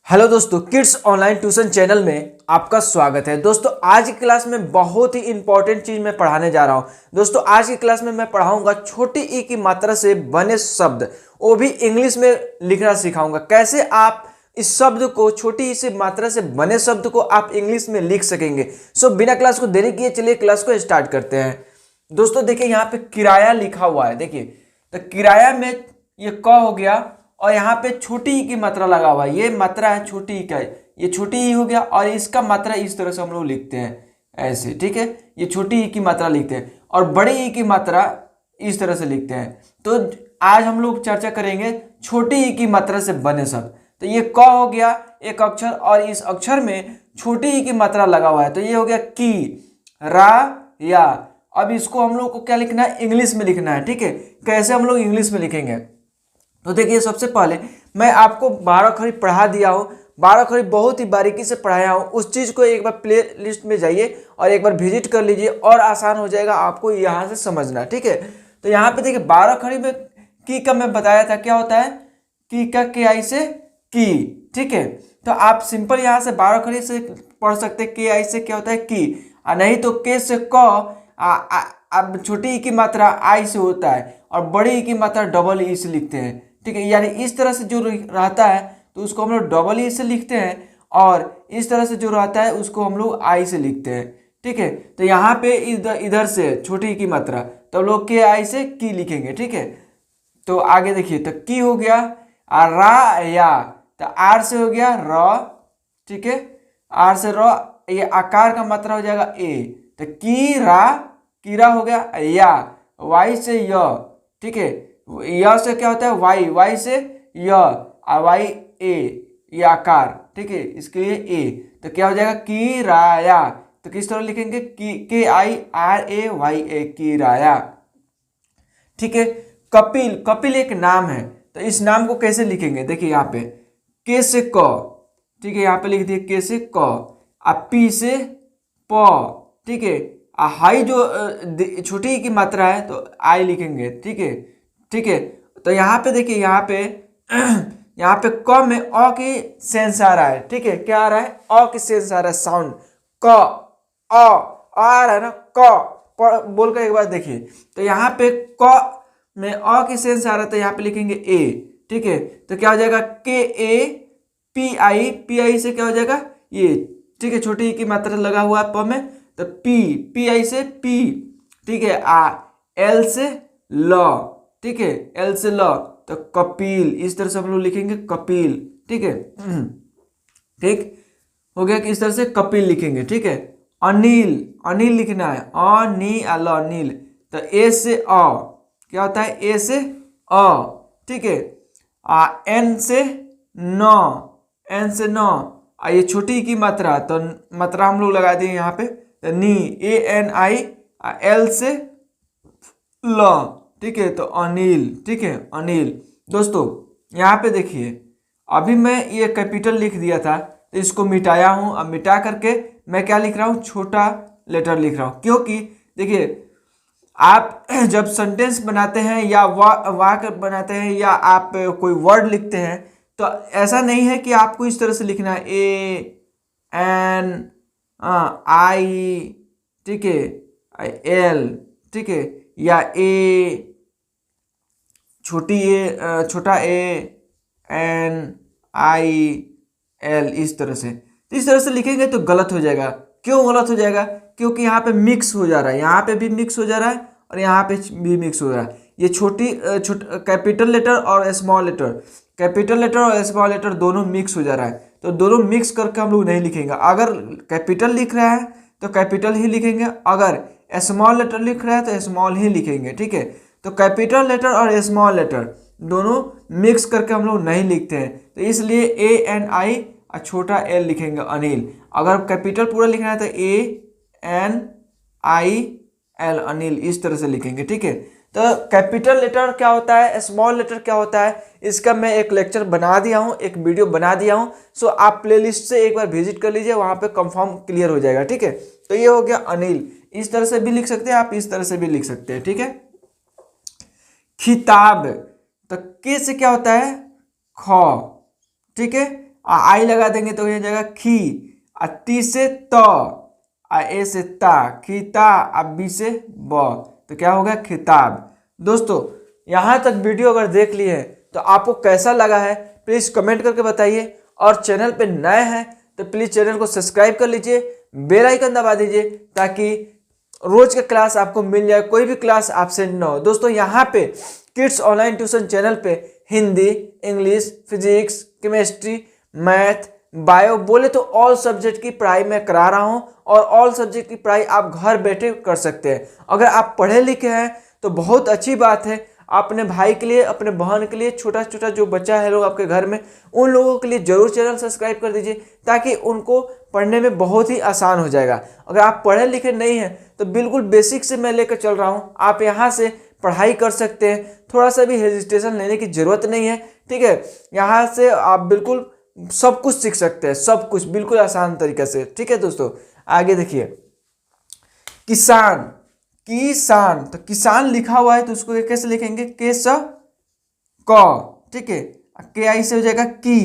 Hello दोस्तों, kids online tuition channel में आपका स्वागत है। दोस्तों आज की क्लास में बहुत ही इंपॉर्टेंट चीज मैं पढ़ाने जा रहा हूं। दोस्तों आज की क्लास में मैं पढ़ाऊंगा छोटी ई की मात्रा से बने शब्द, वो भी इंग्लिश में लिखना सिखाऊंगा। कैसे आप इस शब्द को, छोटी ई से मात्रा से बने शब्द को आप इंग्लिश में लिख सकेंगे। सो बिना क्लास को देरी किए चलिए क्लास को स्टार्ट करते हैं। दोस्तों देखिए यहाँ पे किराया लिखा हुआ है। देखिए तो किराया में ये क हो गया और यहाँ पे छोटी ई की मात्रा लगा हुआ है। ये मात्रा है छोटी ई का, ये छोटी ई हो गया और इसका मात्रा इस तरह से हम लोग लिखते हैं ऐसे, ठीक है। ये छोटी ई की मात्रा लिखते हैं और बड़ी ई की मात्रा इस तरह से लिखते हैं। तो आज हम लोग चर्चा करेंगे छोटी ई की मात्रा से बने शब्द। तो ये क हो गया एक अक्षर और इस अक्षर में छोटी ई की मात्रा लगा हुआ है। तो ये हो गया की, रा, या। अब इसको हम लोग को क्या लिखना है, इंग्लिश में लिखना है, ठीक है। कैसे हम लोग इंग्लिश में लिखेंगे, तो देखिए सबसे पहले मैं आपको 12 खड़ी पढ़ा दिया हूँ। 12 खड़ी बहुत ही बारीकी से पढ़ाया हूँ। उस चीज़ को एक बार प्ले लिस्ट में जाइए और एक बार विजिट कर लीजिए और आसान हो जाएगा आपको यहाँ से समझना, ठीक है। तो यहाँ पे देखिए 12 खड़ी में की का मैं बताया था क्या होता है, की का के आई से की, ठीक है। तो आप सिंपल यहाँ से 12 खड़ी से पढ़ सकते हैं। के आई से क्या होता है की, और नहीं तो के से क, अब छोटी ई की मात्रा आई से होता है और बड़ी ई की मात्रा डबल ई से लिखते हैं, ठीक है। यानी इस तरह से जो रहता है तो उसको हम लोग डबल ई से लिखते हैं और इस तरह से जो रहता है उसको हम लोग आई से लिखते हैं, ठीक है। तो यहाँ पे इधर से छोटी ई की मात्रा तो लोग के आई से की लिखेंगे, ठीक है। तो आगे देखिए तो की हो गया और रा, या। तो आर से हो गया र, ठीक है। आर से र, ये आकार का मात्रा हो जाएगा ए। तो की रा, कीरा हो गया, या। वाई से य, ठीक है। य से क्या होता है वाई, वाई से य, और वाई ए, ये आकार, ठीक है। इसके लिए ए। तो क्या हो जाएगा किराया। तो किस तरह लिखेंगे, के आई आर ए वाई ए, किराया, ठीक है। कपिल, कपिल एक नाम है। तो इस नाम को कैसे लिखेंगे, देखिए यहाँ पे के से क, ठीक है। यहाँ पे लिख दिए के से क, और पी से प, ठीक है। हाई जो छोटी की मात्रा है तो आई लिखेंगे, ठीक है, ठीक है। तो यहाँ पे देखिए यहाँ पे यहाँ पे क में अ की सेंस आ रहा है, ठीक है। क्या आ रहा है, अ की सेंस आ रहा है, साउंड क, आ रहा है ना, क बोल कर एक बार देखिए। तो यहाँ पे क में अ की सेंस आ रहा है तो यहाँ पे लिखेंगे ए, ठीक है। तो क्या हो जाएगा के A P I, P I से क्या हो जाएगा ये, ठीक है। छोटी की मात्रा लगा हुआ है प में तो पी, पी आई से पी, ठीक है। एल से ल, ठीक है, एल से ल। तो कपिल, इस तरह से हम लोग लिखेंगे कपिल, ठीक है। ठीक हो गया कि इस तरह से कपिल लिखेंगे, ठीक है। अनिल, अनिल लिखना है, अनिल। तो ए से अ, क्या होता है ए से अ, ठीक है। एन से न, एन से न। ये छोटी की मात्रा तो मात्रा हम लोग लगा दिए यहाँ पे, तो नी, ए एन आई, एल से ल, ठीक है। तो अनिल, ठीक है, अनिल। दोस्तों यहाँ पे देखिए अभी मैं ये कैपिटल लिख दिया था तो इसको मिटाया हूँ। अब मिटा करके मैं क्या लिख रहा हूँ, छोटा लेटर लिख रहा हूँ। क्योंकि देखिए आप जब सेंटेंस बनाते हैं या वाक्य बनाते हैं या आप कोई वर्ड लिखते हैं तो ऐसा नहीं है कि आपको इस तरह से लिखना है ए एन आई, ठीक है, एल, ठीक है, या ए छोटी ए, छोटा ए एन आई एल, इस तरह से। तो इस तरह से लिखेंगे तो गलत हो जाएगा। क्यों गलत हो जाएगा, क्योंकि यहाँ पे मिक्स हो जा रहा है, यहाँ पे भी मिक्स हो जा रहा है और यहाँ पे भी मिक्स हो रहा है। ये कैपिटल लेटर और स्मॉल लेटर, कैपिटल लेटर और स्मॉल लेटर दोनों मिक्स हो जा रहा है। तो दोनों मिक्स करके हम लोग नहीं लिखेंगे। अगर कैपिटल लिख रहा है तो कैपिटल ही लिखेंगे, अगर स्मॉल लेटर लिख रहा है तो स्मॉल ही लिखेंगे, ठीक है। तो कैपिटल लेटर और स्मॉल लेटर दोनों मिक्स करके हम लोग नहीं लिखते हैं। तो इसलिए ए एन आई और छोटा एल लिखेंगे अनिल। अगर कैपिटल पूरा लिखना है तो A N I L, Anil, इस तरह से लिखेंगे, ठीक है। तो कैपिटल लेटर क्या होता है, स्मॉल लेटर क्या होता है, इसका मैं एक लेक्चर बना दिया हूँ, एक वीडियो बना दिया हूँ। सो आप प्लेलिस्ट से एक बार विजिट कर लीजिए, वहाँ पे कंफर्म क्लियर हो जाएगा, ठीक है। तो ये हो गया अनिल। इस तरह से भी लिख सकते हैं आप, इस तरह से भी लिख सकते हैं, ठीक है। खिताब, तो के से क्या होता है ख, ठीक है। आई लगा देंगे तो ये जाएगा खी, आ टी से त, आ ए से ता, खिता, आ बी से ब, तो क्या हो गया खिताब। दोस्तों यहाँ तक वीडियो अगर देख लिए हैं तो आपको कैसा लगा है प्लीज कमेंट करके बताइए, और चैनल पे नए हैं तो प्लीज चैनल को सब्सक्राइब कर लीजिए, बेल आइकन दबा दीजिए ताकि रोज का क्लास आपको मिल जाए, कोई भी क्लास आपसे न हो। दोस्तों यहाँ पे किड्स ऑनलाइन ट्यूशन चैनल पे Hindi, English, physics, chemistry, math, bio बोले तो ऑल सब्जेक्ट की पढ़ाई मैं करा रहा हूँ, और ऑल सब्जेक्ट की पढ़ाई आप घर बैठे कर सकते हैं। अगर आप पढ़े लिखे हैं तो बहुत अच्छी बात है, अपने भाई के लिए, अपने बहन के लिए, छोटा छोटा जो बच्चा है लोग आपके घर में, उन लोगों के लिए जरूर चैनल सब्सक्राइब कर दीजिए ताकि उनको पढ़ने में बहुत ही आसान हो जाएगा। अगर आप पढ़े लिखे नहीं हैं तो बिल्कुल बेसिक से मैं लेकर चल रहा हूँ, आप यहाँ से पढ़ाई कर सकते हैं, थोड़ा सा भी हेजिटेशन लेने की जरूरत नहीं है, ठीक है। यहाँ से आप बिल्कुल सब कुछ सीख सकते हैं, सब कुछ बिल्कुल आसान तरीके से, ठीक है। दोस्तों आगे देखिए, किसान, किसान, तो किसान लिखा हुआ है तो उसको कैसे लिखेंगे, के स क, ठीक है, के आई से हो जाएगा की,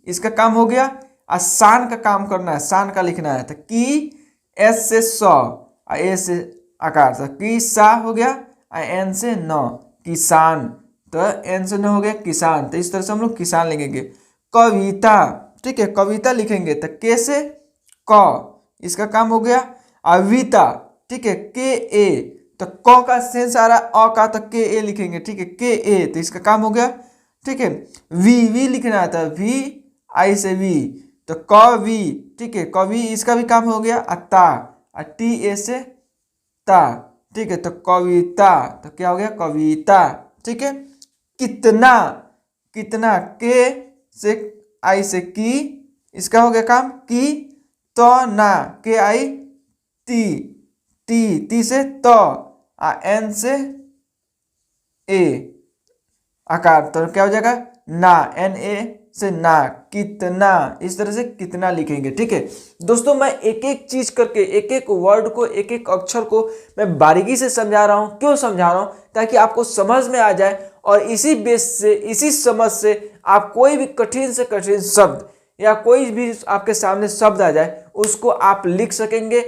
इसका काम हो गया। शान का काम करना है, शान का लिखना है तो की, एस से स, ए से आकार, तो की सा हो गया, एन से न, किसान, तो एन से न हो गया किसान, तो इस तरह से हम लोग किसान लिखेंगे। कविता, ठीक है, कविता लिखेंगे तो के से क, इसका काम हो गया। अविता, ठीक है, के ए, तो क का सेंस आ रहा है अ का, तो के ए लिखेंगे, ठीक है, के ए, तो इसका काम हो गया, ठीक है। वी लिखना था, वी आई से वी, तो कवि, ठीक है, कवि, इसका भी काम हो गया। ता, टी ए से ता, ठीक है, तो कविता, तो क्या हो गया कविता, ठीक है। कितना, कितना, के से आई से की, इसका हो गया काम की, तो ना, के आई ती, ती से तो, एन से ए आकार, तो क्या हो जाएगा ना, एन ए से ना, कितना, इस तरह से कितना लिखेंगे, ठीक है। दोस्तों मैं एक एक चीज करके, एक एक वर्ड को, एक एक अक्षर को मैं बारीकी से समझा रहा हूँ। क्यों समझा रहा हूँ, ताकि आपको समझ में आ जाए, और इसी बेस से, इसी समझ से आप कोई भी कठिन से कठिन शब्द या कोई भी आपके सामने शब्द आ जाए उसको आप लिख सकेंगे,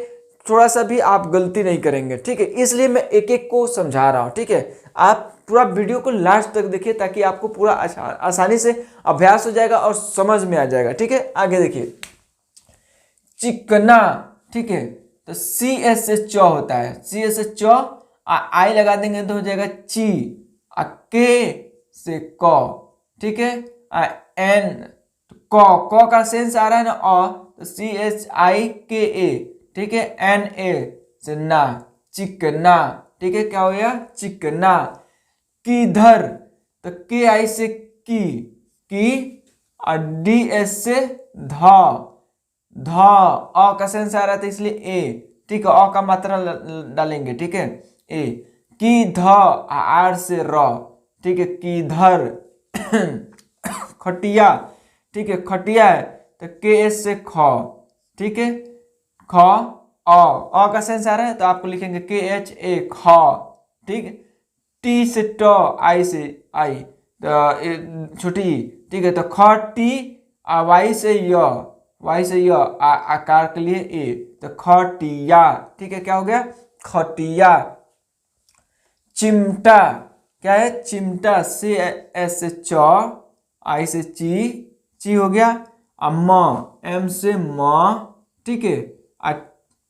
थोड़ा सा भी आप गलती नहीं करेंगे, ठीक है। इसलिए मैं एक एक को समझा रहा हूँ, ठीक है। आप पूरा वीडियो को लास्ट तक देखिए ताकि आपको पूरा आसानी से अभ्यास हो जाएगा और समझ में आ जाएगा, ठीक है। आगे देखिए, चिकना, ठीक है, तो सी एस से च होता है, सी एस से च, आई लगा देंगे तो हो जाएगा ची, के से क, ठीक है, एन, क का सेंस आ रहा है ना अ, तो सी एच आई के ए, ठीक है, एन ए से ना, चिकना, ठीक है, क्या हो गया चिकना। किधर, तो के आई से की, और डी एस से ध, अ का सेंस आ रहा था इसलिए ए, ठीक है, अ का मात्रा डालेंगे, ठीक है, ए, की ध, आर से र, ठीक है, किधर। खटिया, ठीक है, खटिया है तो के एस से ख, ठीक है, ख, अ का सेंस आ रहा है तो आपको लिखेंगे के एच ए, ख, ठीक है। टी से ट, आई से आई, तो छोटी, ठीक है, तो ख टी, वाई से य, आकार के लिए ए, तो खटिया, ठीक है, क्या हो गया खटिया। चिमटा, क्या है चिमटा, से एस से च, आई से ची हो गया, म, एम से म, ठीक है,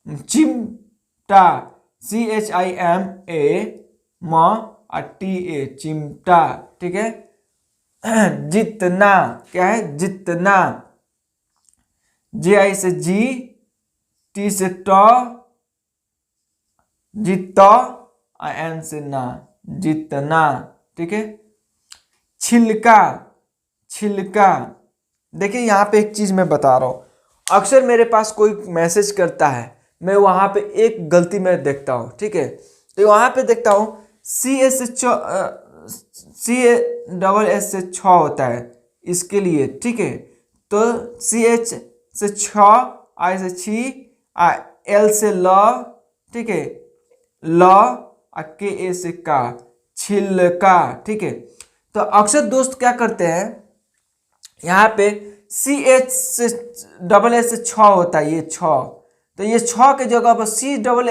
चिमटा, C H I M A, म, टी ए, चिमटा, ठीक है। जितना, क्या है जितना, जे आई से जी, टी से ट, जित, एन से ना, जितना, ठीक है। छिलका, छिलका, देखिए यहाँ पे एक चीज मैं बता रहा हूँ, अक्सर मेरे पास कोई मैसेज करता है, मैं वहां पे एक गलती मैं देखता हूँ, ठीक है, तो वहां पे देखता हूँ सी एस से सी डबल एस से छ होता है इसके लिए, ठीक है, तो सी एच से छ, आई से छी, एल से ल, ठीक है, ल, के ए से का, छिलका, ठीक है। तो अक्सर दोस्त क्या करते हैं, यहाँ पे सी एच से डबल एच से छ होता है, ये छ, तो ये छ के जगह पर सी डबल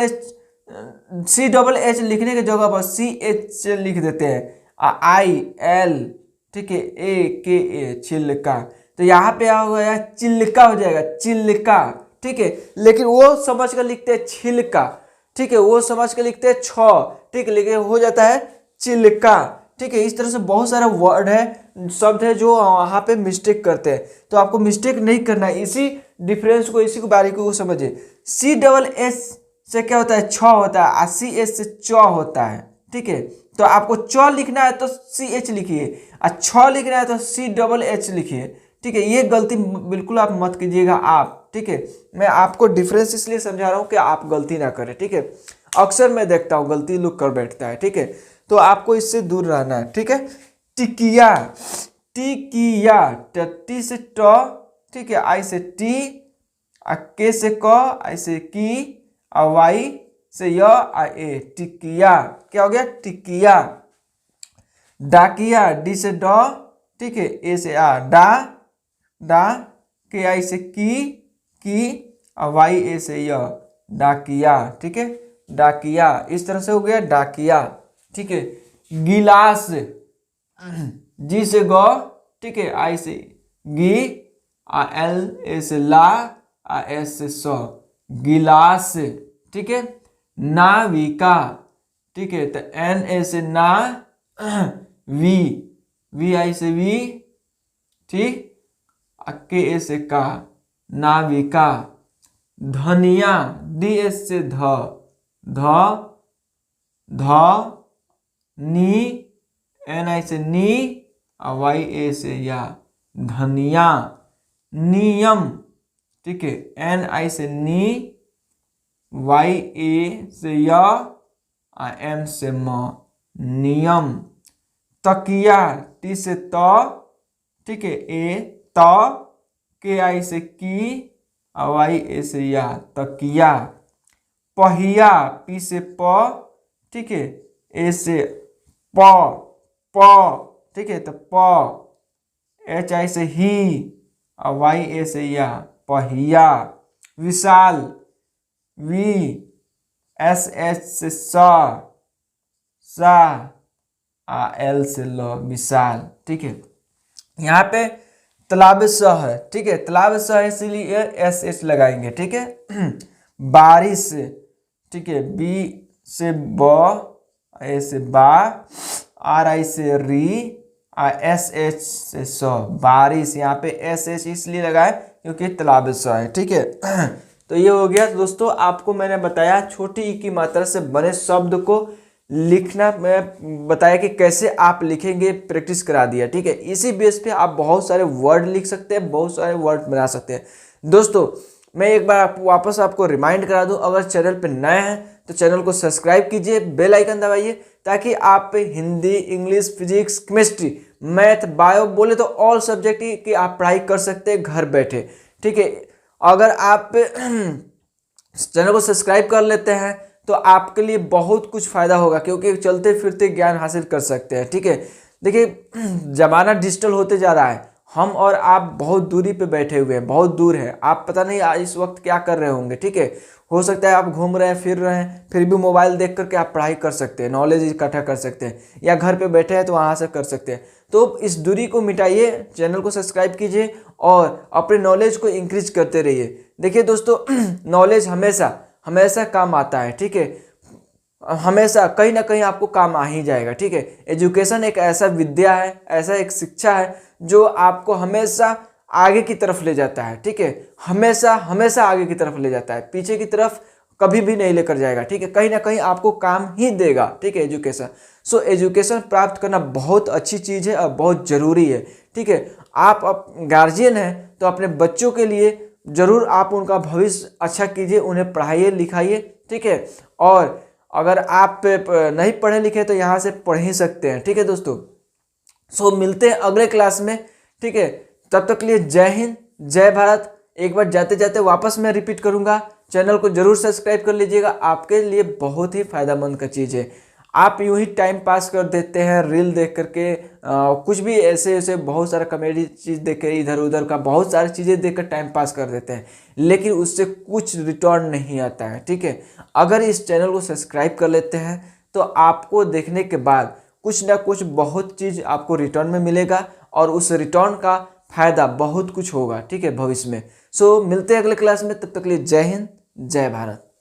एच लिखने की जगह पर सी एच लिख देते हैं, आई एल, ठीक है, ए के ए, छिलका। तो यहाँ पे आ गया चिल्का हो जाएगा, चिल्का, ठीक है। लेकिन वो समझ कर लिखते हैं छिलका, ठीक है, वो समझ कर लिखते हैं छ, ठीक है, लेकिन हो जाता है चिल्का, ठीक है। इस तरह से बहुत सारा वर्ड है, शब्द है जो वहाँ पे मिस्टेक करते हैं, तो आपको मिस्टेक नहीं करना है, इसी डिफरेंस को, इसी को बारीकी को समझिए। सी डबल एस से क्या होता है, छ होता है, और सी एच से च होता है, ठीक है। तो आपको च लिखना है तो सी एच लिखिए, और छ लिखना है तो सी डबल एच लिखिए, ठीक है। ये गलती बिल्कुल आप मत कीजिएगा आप, ठीक है। मैं आपको डिफरेंस इसलिए समझा रहा हूँ कि आप गलती ना करें, ठीक है। अक्सर मैं देखता हूँ गलती लोग कर बैठता है, ठीक है, तो आपको इससे दूर रहना है, ठीक है। टिकिया, टिकिया, टी से ट, ठीक है, आई से टी, के से क, आई से की, और वाई से य, आ ए, टिकिया। क्या हो गया, टिकिया। डाकिया, डी से ड, ठीक है, ए से आ, डा, डा, के आई से की, और वाई ए से य, डाकिया, ठीक है, डाकिया। इस तरह से हो गया डाकिया, ठीक है। गिलास, जी से ग, ठीक है, आई से गी, आ एल ए से ला, आ एस से स, गिलास, ठीक है। नाविका, ठीक है, तो एन ए से ना, वी, वी आई से वी, ठीक, के ए से का, नाविका। धनिया, डी एस से ध, ध, नी, एन आई से नी, और वाई ए से या, धनिया। नियम, ठीक है, एन आई से नी, वाई ए से या, एम से म, नियम। तकिया, टी से त, ठीक है, ए त, के आई से की, और वाई ए से या, तकिया। पहिया, पी से प, ठीक है, ए से प, ठीक है, तो प, एच आई से ही, और वाई ए से या, पहिया। विशाल, वी, एस एच से सा, एल से ल, विशाल, ठीक है। यहाँ पे तालाब स है, ठीक है, तालाब स है इसीलिए एस एच लगाएंगे, ठीक है। बारिश, ठीक है, बी से ब, ए से बा, आर आई से री, एस एच से स, बारिश। यहाँ पे एस एच इसलिए लगाए क्योंकि तालाब स है, ठीक है। तो ये हो गया दोस्तों, आपको मैंने बताया छोटी ई की मात्रा से बने शब्द को लिखना, मैं बताया कि कैसे आप लिखेंगे, प्रैक्टिस करा दिया, ठीक है। इसी बेस पे आप बहुत सारे वर्ड लिख सकते हैं, बहुत सारे वर्ड बना सकते हैं। दोस्तों मैं एक बार वापस आपको रिमाइंड करा दूं, अगर चैनल पे नए हैं तो चैनल को सब्सक्राइब कीजिए, बेल आइकन दबाइए, ताकि आप Hindi, English, physics, chemistry, math, bio, बोले तो ऑल सब्जेक्ट की आप पढ़ाई कर सकते हैं घर बैठे, ठीक है। अगर आप चैनल को सब्सक्राइब कर लेते हैं तो आपके लिए बहुत कुछ फायदा होगा, क्योंकि चलते फिरते ज्ञान हासिल कर सकते हैं, ठीक है। देखिए ज़माना डिजिटल होते जा रहा है, हम और आप बहुत दूरी पे बैठे हुए हैं, बहुत दूर है, आप पता नहीं आज इस वक्त क्या कर रहे होंगे, ठीक है। हो सकता है आप घूम रहे हैं, फिर रहे हैं, फिर भी मोबाइल देख करके आप पढ़ाई कर सकते हैं, नॉलेज इकट्ठा कर सकते हैं, या घर पे बैठे हैं तो वहाँ से कर सकते हैं। तो इस दूरी को मिटाइए, चैनल को सब्सक्राइब कीजिए और अपने नॉलेज को इंक्रीज करते रहिए। देखिए दोस्तों नॉलेज हमेशा हमेशा काम आता है, ठीक है, हमेशा कहीं ना कहीं आपको काम आ ही जाएगा, ठीक है। एजुकेशन एक ऐसा विद्या है, ऐसा एक शिक्षा है जो आपको हमेशा आगे की तरफ ले जाता है, ठीक है, हमेशा हमेशा आगे की तरफ ले जाता है, पीछे की तरफ कभी भी नहीं लेकर जाएगा, ठीक है, कहीं ना कहीं आपको काम ही देगा, ठीक है, एजुकेशन। सो एजुकेशन प्राप्त करना बहुत अच्छी चीज़ है और बहुत ज़रूरी है, ठीक है। आप गार्जियन हैं तो अपने बच्चों के लिए ज़रूर आप उनका भविष्य अच्छा कीजिए, उन्हें पढ़ाइए लिखाइए, ठीक है। और अगर आप नहीं पढ़े लिखे तो यहाँ से पढ़ ही सकते हैं, ठीक है दोस्तों। सो मिलते हैं अगले क्लास में, ठीक है, तब तक के लिए जय हिंद, जय भारत। एक बार जाते जाते वापस मैं रिपीट करूंगा, चैनल को जरूर सब्सक्राइब कर लीजिएगा, आपके लिए बहुत ही फायदेमंद का चीज़ है। आप यूं ही टाइम पास कर देते हैं रील देख करके, कुछ भी ऐसे ऐसे बहुत सारा कॉमेडी चीज़ देख के, इधर उधर का बहुत सारी चीज़ें देख कर टाइम पास कर देते हैं, लेकिन उससे कुछ रिटर्न नहीं आता है। ठीक है, अगर इस चैनल को सब्सक्राइब कर लेते हैं तो आपको देखने के बाद कुछ ना कुछ बहुत चीज़ आपको रिटर्न में मिलेगा, और उस रिटर्न का फायदा बहुत कुछ होगा। ठीक है, भविष्य में। सो मिलते हैं अगले क्लास में, तब तक के लिए जय हिंद, जय भारत।